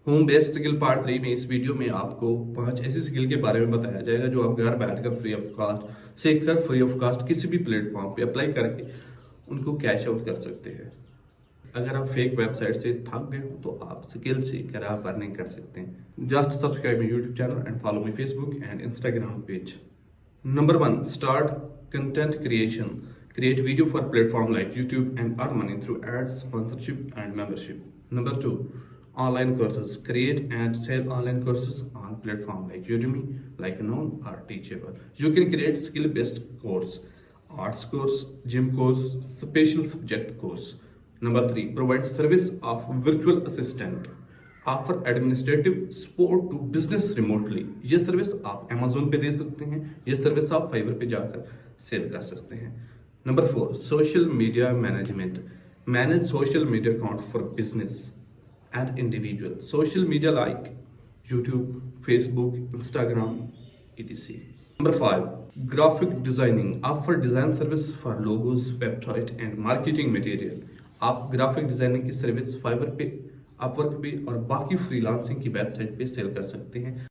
Home based skill part 3 में इस video में आपको 5 ऐसी स्किल के बारे में बताया जाएगा जो आप घर बैठकर फ्री ऑफ कॉस्ट सीखकर फ्री ऑफ कॉस्ट किसी भी प्लेटफॉर्म पे अप्लाई करके उनको कैश आउट कर सकते हैं। अगर आप फेक वेबसाइट से थक गए हो तो आप स्किल सीखकर आप अर्निंग कर सकते हैं। Just subscribe my YouTube channel and follow my Facebook and Instagram page. Number 1. Start content creation. Create video for platform like YouTube and earn money through ads, sponsorship and membership. Number 2. Online courses. Create and sell online courses on platform like Udemy, like Known or Teachable. You can create skill-based course, arts course, gym course, special subject course. Number 3. Provide service of virtual assistant. Offer administrative support to business remotely. ये service आप Amazon पे दे सकते हैं, ये service आप fibre पे जाकर सेल कर सकते हैं। Number 4. Social media management. Manage social media account for business and individual. Social media like YouTube, Facebook, Instagram etc. Number 5. Graphic designing. Offer design service for logos, website and marketing material. आप graphic designing की service fibre पे, Upwork पे और बाकी freelancing की website पे cell कर सकते हैं।